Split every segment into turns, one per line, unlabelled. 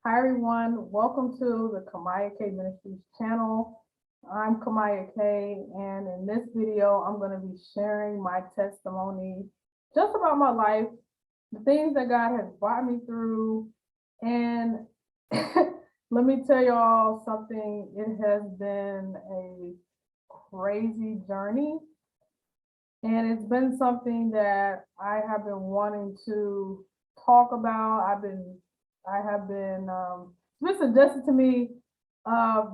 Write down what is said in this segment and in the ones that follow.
Hi everyone, welcome to the Kamaya K Ministries channel. I'm Kamaya K, and in this video, I'm going to be sharing my testimony just about my life, the things that God has brought me through, and let me tell y'all something, it has been a crazy journey, and it's been something that I have been wanting to talk about. I have been, it's been suggested to me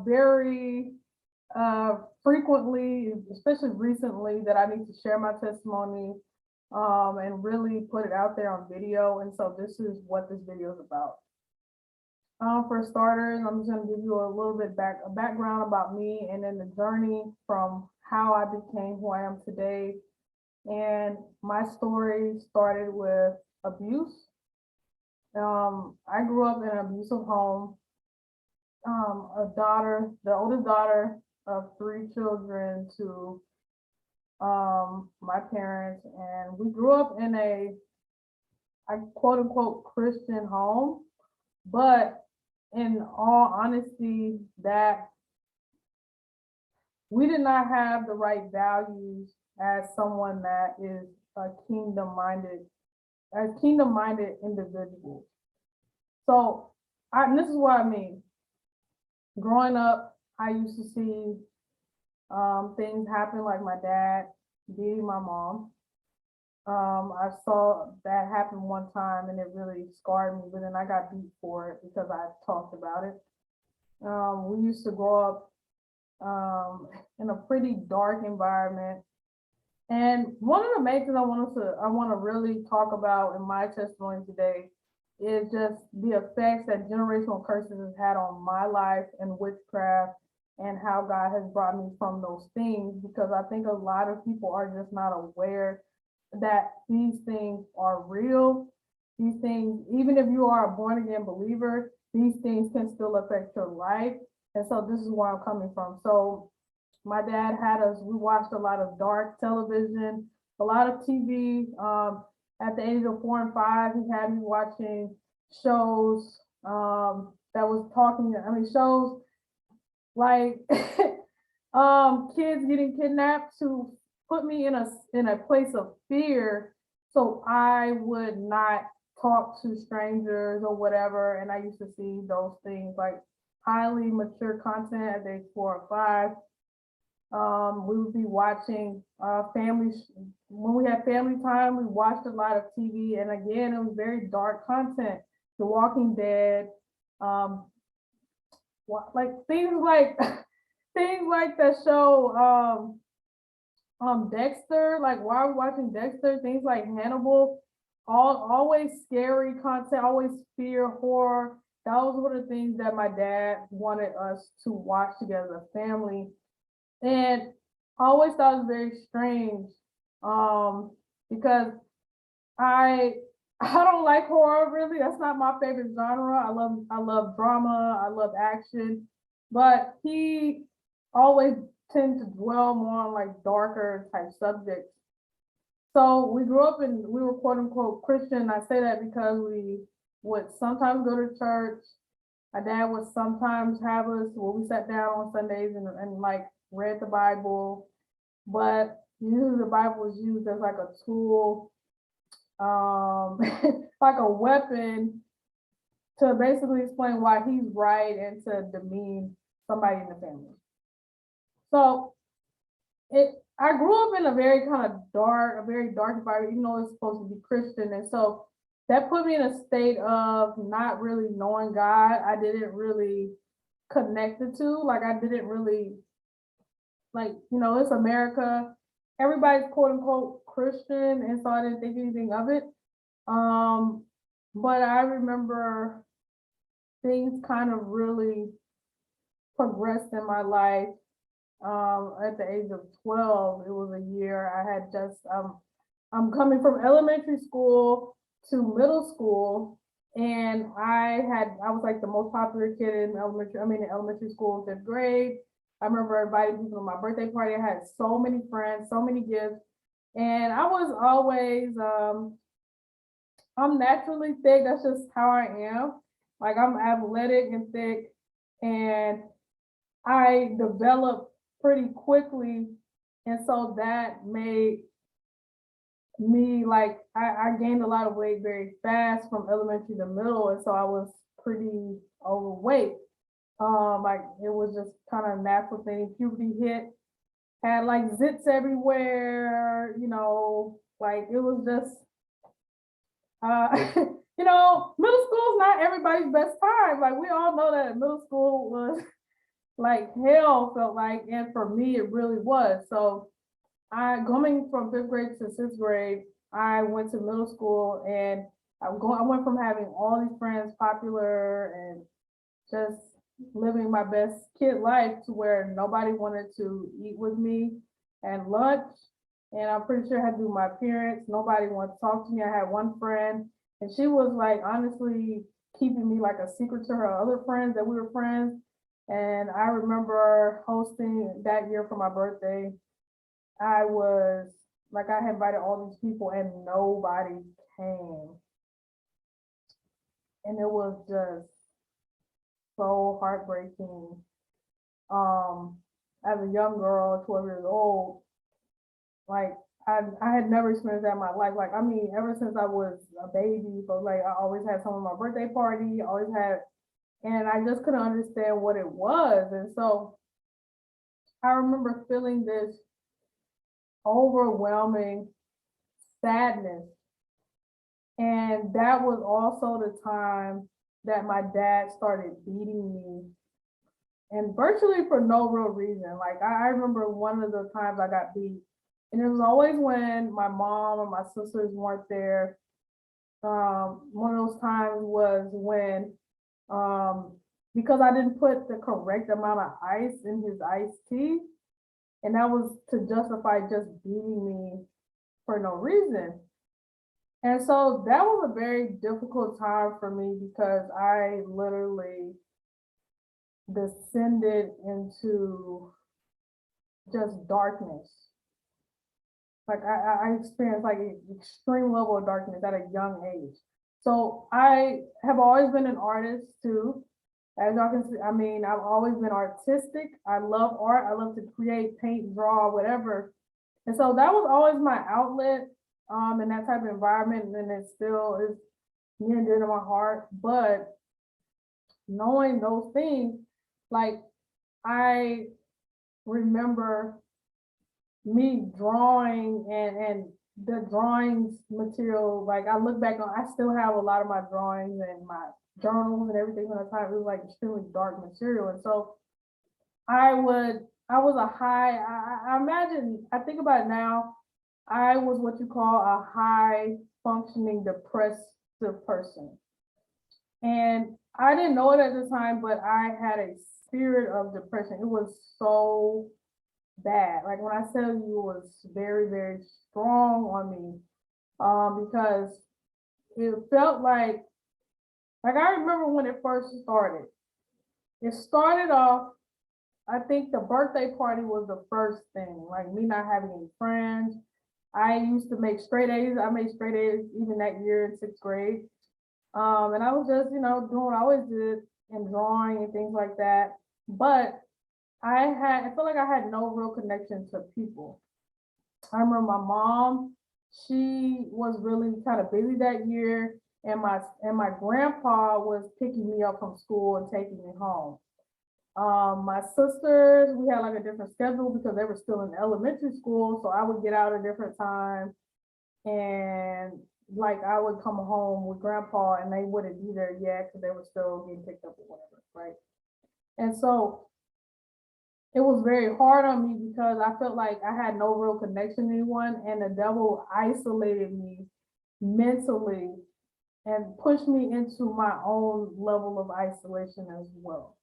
very frequently, especially recently, that I need to share my testimony and really put it out there on video. And so this is what this video is about. For starters, I'm just going to give you a little bit a background about me and then the journey from how I became who I am today. And my story started with abuse. I grew up in an abusive home. The oldest daughter of 3 children to my parents, and we grew up in a quote unquote Christian home, but in all honesty, that we did not have the right values as someone that is a kingdom-minded individual. So this is what I mean. Growing up, I used to see things happen, like my dad beating my mom. I saw that happen one time and it really scarred me, but then I got beat for it because I talked about it. We used to grow up in a pretty dark environment. And one of the main things I want to really talk about in my testimony today is just the effects that generational curses has had on my life and witchcraft, and how God has brought me from those things, because I think a lot of people are just not aware that these things are real. These things, even if you are a born again believer, these things can still affect your life. And so this is where I'm coming from. So my dad we watched a lot of dark television, a lot of TV. At the age of 4 and 5, he had me watching shows that was shows like kids getting kidnapped to put me in a place of fear, so I would not talk to strangers or whatever. And I used to see those things, like highly mature content at age 4 or 5. We would be watching when we had family time, we watched a lot of TV, and again, it was very dark content. The Walking Dead, like things like things like the show Dexter, like while we're watching Dexter, things like Hannibal, always scary content, always fear, horror. Those were the things that my dad wanted us to watch together as a family. And I always thought it was very strange, because I don't like horror really. That's not my favorite genre. I love drama, I love action, but he always tend to dwell more on like darker type subjects. So we were quote unquote Christian. I say that because we would sometimes go to church. My dad would sometimes have us where we sat down on Sundays and like read the Bible, but usually the Bible was used as like a tool, like a weapon to basically explain why he's right and to demean somebody in the family. So I grew up in a very dark environment, even though it's supposed to be Christian. And so that put me in a state of not really knowing God. I didn't really connect the two. Like I didn't really, it's America. Everybody's quote unquote Christian. And so I didn't think anything of it. But I remember things kind of really progressed in my life. At the age of 12, it was a year I had just, I'm coming from elementary school to middle school, and I was like the most popular kid in elementary school in 5th grade. I remember inviting people to my birthday party. I had so many friends, so many gifts, and I was always, I'm naturally thick. That's just how I am. Like I'm athletic and thick, and I developed pretty quickly. And so that made me like I gained a lot of weight very fast from elementary to middle, and so I was pretty overweight. Like it was just kind of a natural thing. Puberty hit, had like zits everywhere, like it was just middle school is not everybody's best time. Like we all know that middle school was like hell, felt like, and for me it really was. So I coming from fifth grade to sixth grade, I went to middle school and I went from having all these friends, popular and just living my best kid life, to where nobody wanted to eat with me at lunch. And I'm pretty sure I had to do my appearance. Nobody wanted to talk to me. I had one friend, and she was like honestly keeping me like a secret to her other friends that we were friends. And I remember hosting that year for my birthday. I was like, I had invited all these people and nobody came. And it was just so heartbreaking. As a young girl, 12 years old, like I had never experienced that in my life. Like, I mean, ever since I was a baby, so like I always had someone at my birthday party, always had, and I just couldn't understand what it was. And so I remember feeling this overwhelming sadness. And that was also the time that my dad started beating me, and virtually for no real reason. Like I remember one of the times I got beat, and it was always when my mom or my sisters weren't there. One of those times was when, because I didn't put the correct amount of ice in his iced tea, and that was to justify just beating me for no reason. And so that was a very difficult time for me, because I literally descended into just darkness. Like I experienced like an extreme level of darkness at a young age. So I have always been an artist too. As y'all can see, I mean, I've always been artistic. I love art. I love to create, paint, draw, whatever. And so that was always my outlet, in that type of environment. And it still is near and dear to my heart. But knowing those things, like I remember me drawing, and the drawings material, like I look back on, I still have a lot of my drawings and my journals and everything from the time. It was like extremely dark material. And so I was a high, I imagine, I think about it now, I was what you call a high functioning depressive person. And I didn't know it at the time, but I had a spirit of depression. It was so bad. Like when I tell you, it was very, very strong on me, because it felt like I remember when it first started. It started off, I think the birthday party was the first thing, like me not having any friends. I used to make straight A's. I made straight A's even that year in sixth grade. And I was just, doing what I always did, and drawing and things like that. But I feel like I had no real connection to people. I remember my mom, she was really kind of busy that year, and my grandpa was picking me up from school and taking me home. My sisters, we had like a different schedule because they were still in elementary school, so I would get out a different time, and like I would come home with grandpa and they wouldn't be there yet because they were still getting picked up or whatever, right? And so it was very hard on me because I felt like I had no real connection to anyone, and the devil isolated me mentally and pushed me into my own level of isolation as well.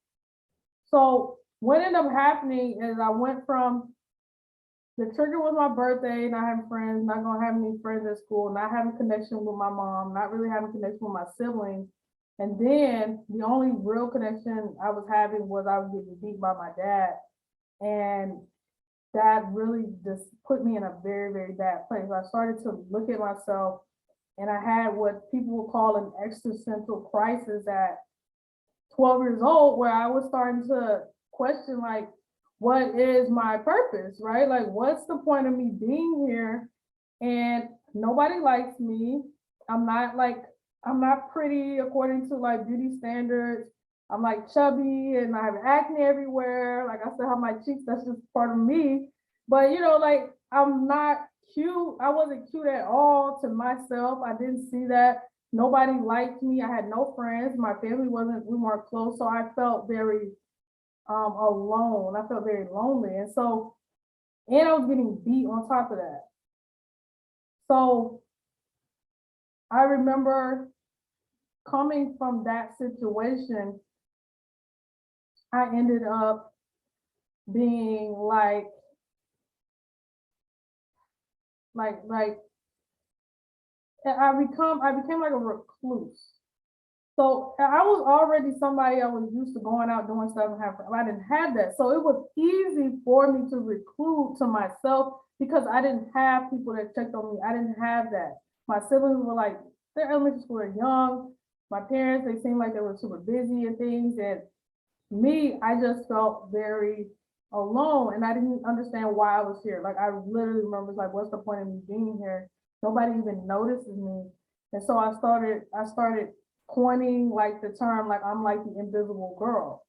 So what ended up happening is I went from, the trigger was my birthday, not having friends, not gonna have any friends at school, not having connection with my mom, not really having connection with my siblings. And then the only real connection I was having was I was getting beat by my dad. And that really just put me in a very, very bad place. I started to look at myself, and I had what people would call an existential crisis, that 12 years old where I was starting to question, like, what is my purpose, right? Like, what's the point of me being here? And nobody likes me. I'm not like, I'm not pretty according to like beauty standards. I'm like chubby and I have acne everywhere. Like I still have my cheeks, that's just part of me. But you know, like I'm not cute. I wasn't cute at all to myself. I didn't see that. Nobody liked me. I had no friends. My family wasn't, we weren't close. So I felt very alone. I felt very lonely. And so, and I was getting beat on top of that. So I remember coming from that situation, I ended up being like I became like a recluse. So I was already somebody I was used to going out doing stuff and have. I didn't have that, so it was easy for me to reclude to myself because I didn't have people that checked on me. I didn't have that. My siblings were like, they're elementary school, they're young. My parents, they seemed like they were super busy and things, and me, I just felt very alone, and I didn't understand why I was here. Like I literally remember like, what's the point of me being here? Nobody even notices me. And so I started coining like the term, like I'm like the invisible girl.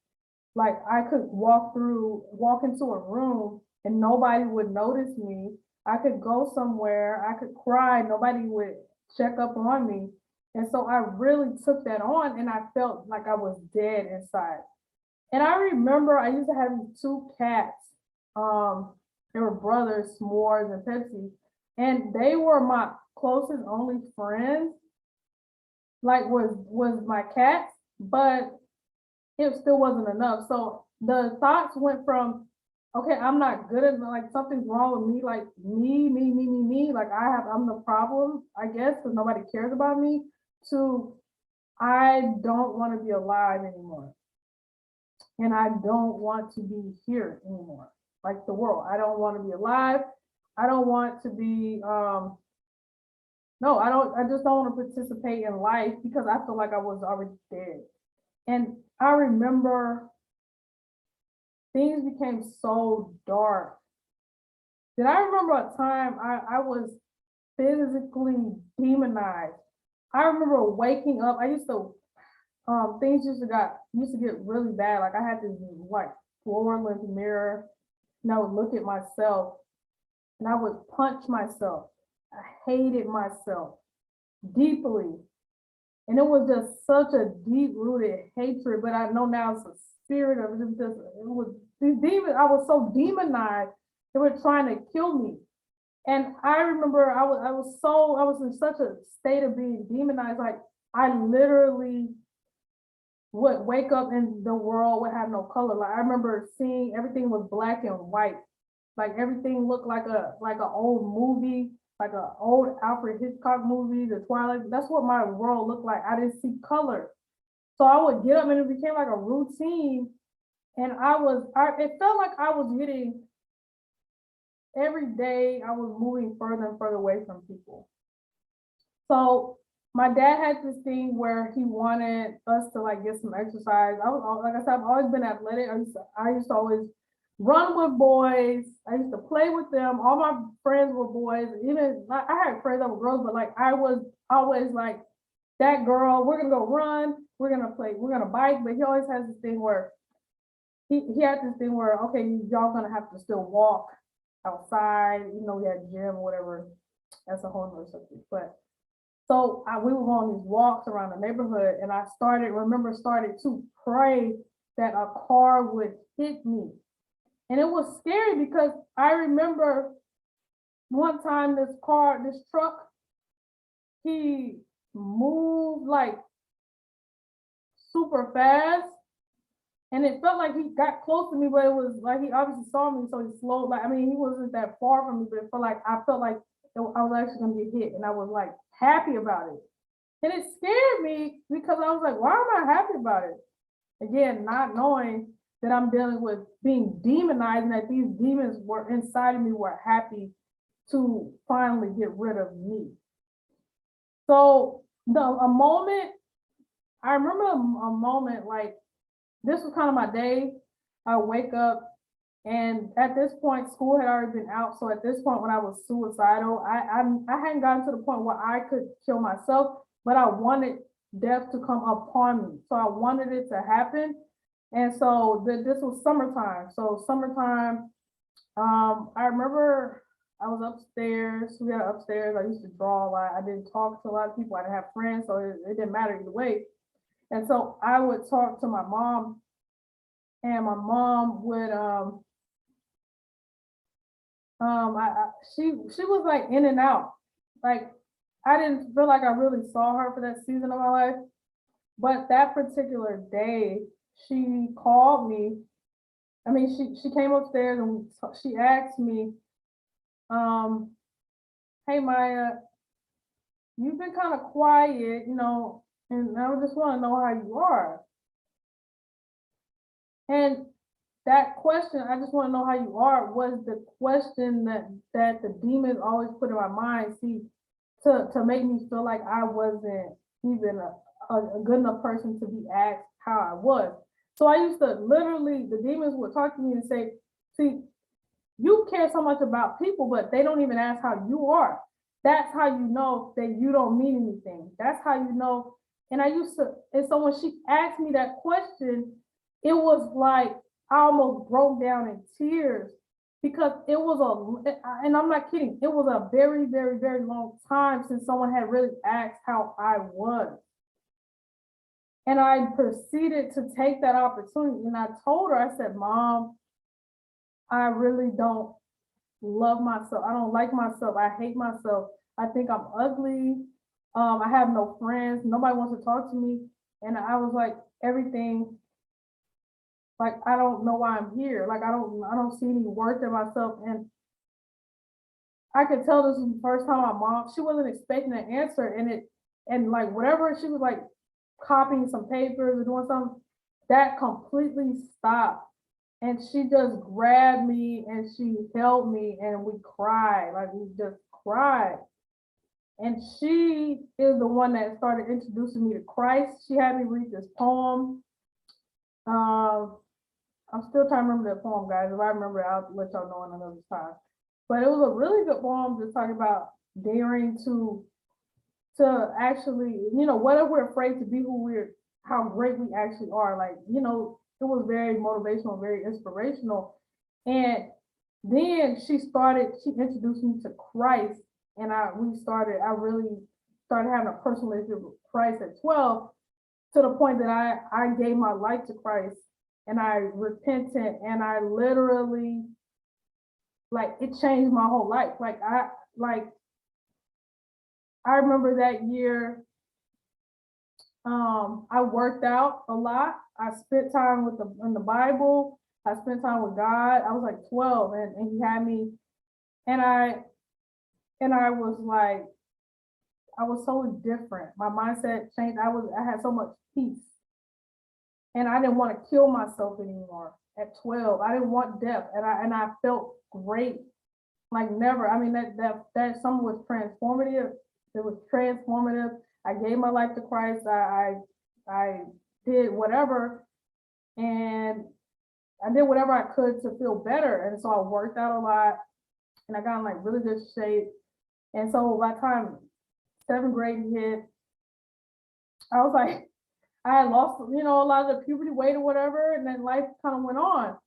Like I could walk into a room and nobody would notice me. I could go somewhere, I could cry, nobody would check up on me. And so I really took that on and I felt like I was dead inside. And I remember I used to have two cats. They were brothers, S'mores and Pepsi, and they were my closest only friends. Like was my cats, but it still wasn't enough. So the thoughts went from, okay, I'm not good at, like something's wrong with me, like me, like I'm the problem, I guess, because nobody cares about me, to I don't want to be alive anymore. And I don't want to be here anymore. Like the world, I don't want to be alive. I don't want to be no, I just don't want to participate in life because I feel like I was already dead. And I remember things became so dark that I remember a time I was physically demonized. I remember waking up. I used to things used to get really bad. Like I had this like floor length mirror, and I would look at myself and I would punch myself. I hated myself deeply. And it was just such a deep rooted hatred, but I know now it's a spirit of it. It was these demons, I was so demonized, they were trying to kill me. And I remember I was in such a state of being demonized, like I literally would wake up and the world would have no color. Like I remember seeing everything was black and white. Like everything looked like an old movie, like an old Alfred Hitchcock movie, The Twilight. That's what my world looked like. I didn't see color. So I would get up and it became like a routine. And it felt like I was getting, every day I was moving further and further away from people. So my dad had this thing where he wanted us to like get some exercise. Like I said, I've always been athletic. I used to always run with boys. I used to play with them. All my friends were boys. Even I had friends that were girls, but like I was always like that girl. We're gonna go run. We're gonna play. We're gonna bike. But he always has this thing where he had this thing where, okay, y'all gonna have to still walk outside, even though we had a gym or whatever. That's a whole nother subject. But so we would go on these walks around the neighborhood, and I started to pray that a car would hit me. And it was scary because I remember one time this truck, he moved like super fast. And it felt like he got close to me, but it was like he obviously saw me, so he slowed. Like I mean, he wasn't that far from me, but I felt like I was actually gonna get hit, and I was like happy about it. And it scared me because I was like, why am I happy about it? Again, not knowing that I'm dealing with being demonized and that these demons were inside of me were happy to finally get rid of me. So I remember a moment like this was kind of my day. I wake up, and at this point, school had already been out. So at this point, when I was suicidal, I hadn't gotten to the point where I could kill myself, but I wanted death to come upon me. So I wanted it to happen. And so this was summertime. So summertime, I remember I was upstairs. We had upstairs. I used to draw a lot. I didn't talk to a lot of people. I didn't have friends, so it didn't matter either way. And so I would talk to my mom, and my mom would she was like in and out. Like I didn't feel like I really saw her for that season of my life. But that particular day, she called me. I mean, she came upstairs and she asked me, "Hey Maya, you've been kind of quiet, and I just want to know how you are." And that question, I just want to know how you are, was the question that the demons always put in my mind. See, to make me feel like I wasn't even a good enough person to be asked how I was. So I used to literally, the demons would talk to me and say, see, you care so much about people, but they don't even ask how you are. That's how you know that you don't mean anything. That's how you know. And so when she asked me that question, it was like I almost broke down in tears because it was and I'm not kidding, it was a very, very, very long time since someone had really asked how I was. And I proceeded to take that opportunity and I told her, I said, Mom, I really don't love myself. I don't like myself. I hate myself. I think I'm ugly. I have no friends. Nobody wants to talk to me. And I was like, everything, like, I don't know why I'm here. Like, I don't see any worth in myself. And I could tell this was the first time my mom, she wasn't expecting an answer. And like, whatever, she was like copying some papers or doing something, that completely stopped. And she just grabbed me and she held me and we cried, like we just cried. And she is the one that started introducing me to Christ. She had me read this poem. I'm still trying to remember that poem, guys. If I remember, I'll let y'all know in another time. But it was a really good poem just talking about daring to actually, what if we're afraid to be who how great we actually are. Like, it was very motivational, very inspirational. And then she introduced me to Christ, and I really started having a personal relationship with Christ at 12, to the point that I gave my life to Christ and I repented, and I literally, like, it changed my whole life. I remember that year, I worked out a lot. I spent time in the Bible. I spent time with God. I was like 12, and he had me, and I was like, I was so different. My mindset changed. I had so much peace, and I didn't want to kill myself anymore at 12. I didn't want death, and I felt great, like never. I mean, that something was transformative. It was transformative. I gave my life to Christ. I did whatever, and I did whatever I could to feel better. And so I worked out a lot, and I got in like really good shape. And so by the time 7th grade hit, I was like, I had lost, a lot of the puberty weight or whatever, and then life kind of went on.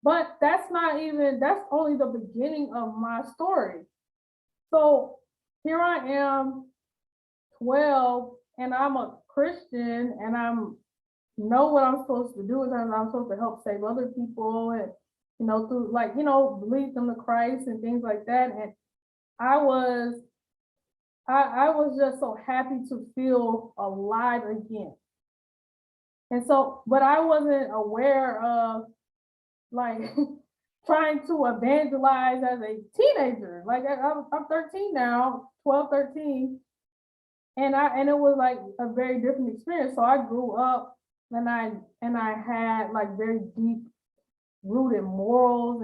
But that's only the beginning of my story. So here I am, 12, and I'm a Christian, and know what I'm supposed to do, and I'm supposed to help save other people, and through lead them to Christ and things like that. And I was just so happy to feel alive again. And so, but I wasn't aware of, like, trying to evangelize as a teenager. Like, I'm 13 now, 12, 13. And it was like a very different experience. So I grew up, and I had like very deep rooted morals